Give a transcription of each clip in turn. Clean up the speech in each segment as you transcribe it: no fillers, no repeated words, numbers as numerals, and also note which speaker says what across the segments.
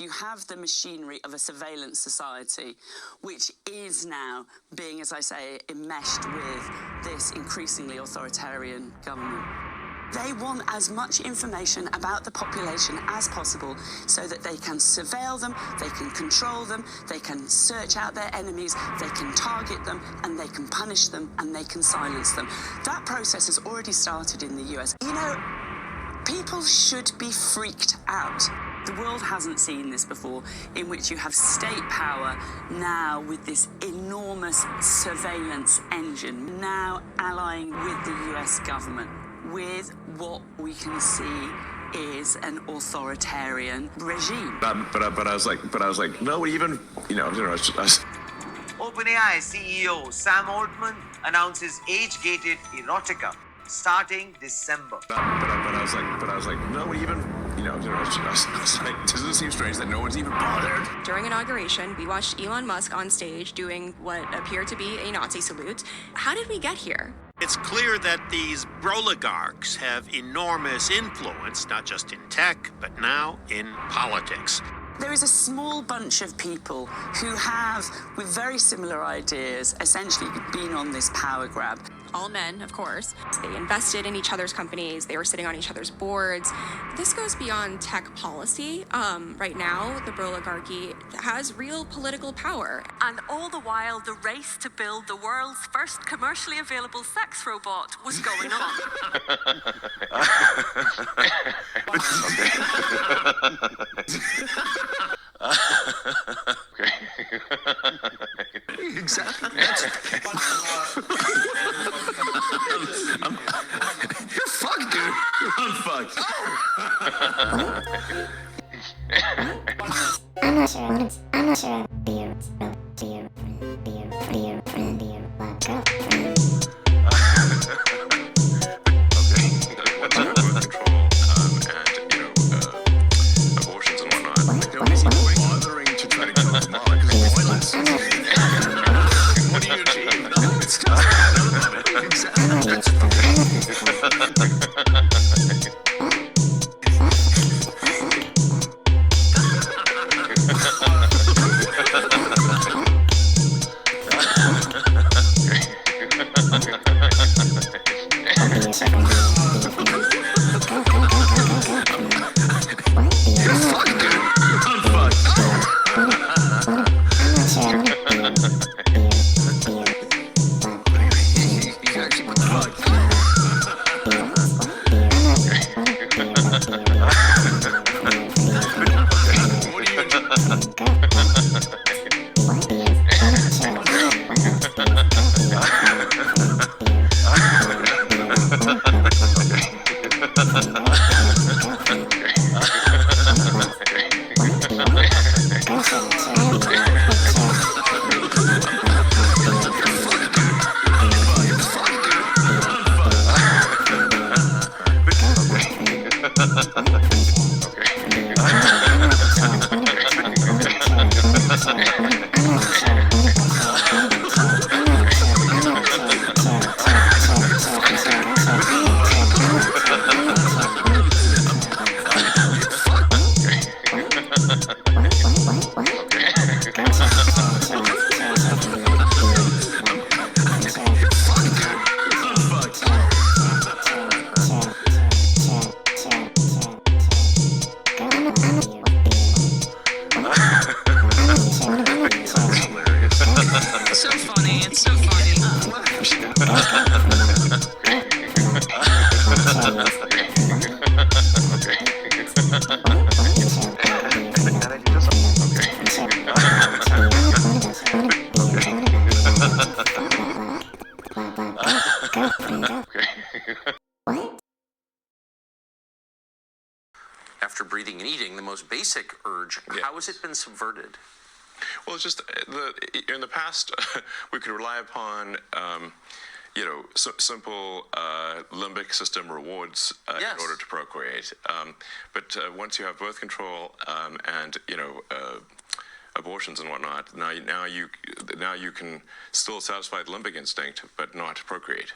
Speaker 1: You have the machinery of a surveillance society, which is now being, as I say, enmeshed with this increasingly authoritarian government. They want as much information about the population as possible so that they can surveil them, they can control them, they can search out their enemies, they can target them, and they can punish them, and they can silence them. That process has already started in the US. You know, people should be freaked out. The world hasn't seen this before, in which you have state power now with this enormous surveillance engine, now allying with the US government, with what we can see is an authoritarian regime.
Speaker 2: But I was like, no, even,
Speaker 3: OpenAI CEO Sam Altman announces age-gated erotica starting December.
Speaker 2: But I was like, no, even, I was like, doesn't it seem strange that no one's even bothered?
Speaker 4: During inauguration, we watched Elon Musk on stage doing what appeared to be a Nazi salute. How did we get here?
Speaker 5: It's clear that these oligarchs have enormous influence, not just in tech, but now in politics.
Speaker 1: There is a small bunch of people who have, with very similar ideas, essentially been on this power grab.
Speaker 4: All men, of course. They invested in each other's companies. They were sitting on each other's boards. This goes beyond tech policy. Right now, the oligarchy has real political power.
Speaker 6: And all the while, the race to build the world's first commercially available sex robot was going on.
Speaker 2: Exactly. You're fucked, dude. I'm fucked.
Speaker 7: I'm not sure. Beer.
Speaker 2: Abortions and whatnot. Nobody's even bothering to try to kill them all because it's pointless. What do you achieve? No, it's just none of it.
Speaker 8: After breathing and eating, the most basic urge, how has it been subverted?
Speaker 2: Well, it's just in the past, we could rely upon, simple limbic system rewards in order to procreate. But once you have birth control and abortions and whatnot, now you can still satisfy the limbic instinct, but not procreate.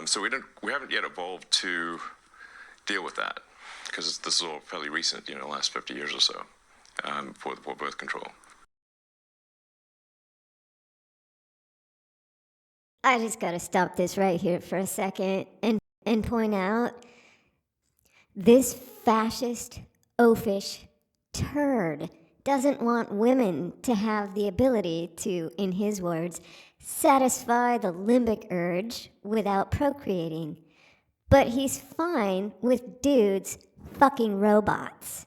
Speaker 2: So we haven't yet evolved to deal with that. because this is all fairly recent, the last 50 years or so, for birth control.
Speaker 7: I just gotta stop this right here for a second and point out this fascist, oafish turd doesn't want women to have the ability to, in his words, satisfy the limbic urge without procreating. But he's fine with dudes fucking robots.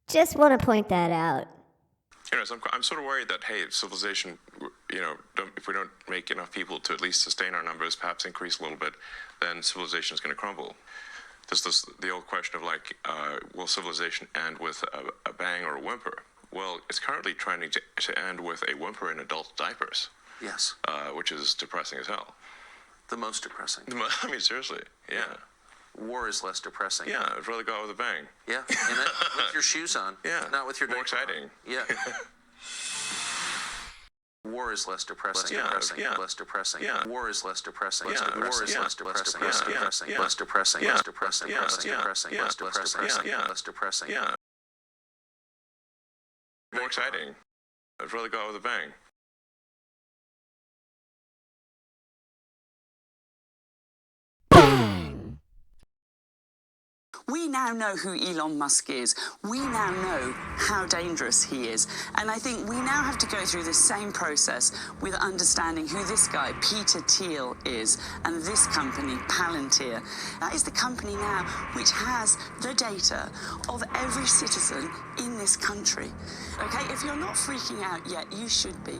Speaker 7: Just want to point that out.
Speaker 2: So I'm sort of worried that, hey, civilization, if we don't make enough people to at least sustain our numbers, perhaps increase a little bit, then civilization is going to crumble. There's the old question of will civilization end with a bang or a whimper? Well, it's currently trying to end with a whimper in adult diapers.
Speaker 8: Yes.
Speaker 2: Which is depressing as hell.
Speaker 8: The most depressing.
Speaker 2: I mean, seriously, yeah.
Speaker 8: War is less depressing.
Speaker 2: Yeah, I'd rather go out with a bang.
Speaker 8: Yeah, with your shoes on.
Speaker 2: Yeah.
Speaker 8: Not with your
Speaker 2: more
Speaker 8: diaper
Speaker 2: exciting.
Speaker 8: on. Yeah. War is less depressing. Less depressing.
Speaker 2: Yeah.
Speaker 8: War is less depressing.
Speaker 2: Yeah.
Speaker 8: War is less depressing. Less depressing. Less depressing. Less depressing. Less depressing. Less depressing. Less depressing.
Speaker 2: Yeah. More exciting. I'd rather go out with a bang.
Speaker 1: We now know who Elon Musk is. We now know how dangerous he is. And I think we now have to go through the same process with understanding who this guy, Peter Thiel, is, and this company, Palantir. That is the company now which has the data of every citizen in this country. Okay, if you're not freaking out yet, you should be.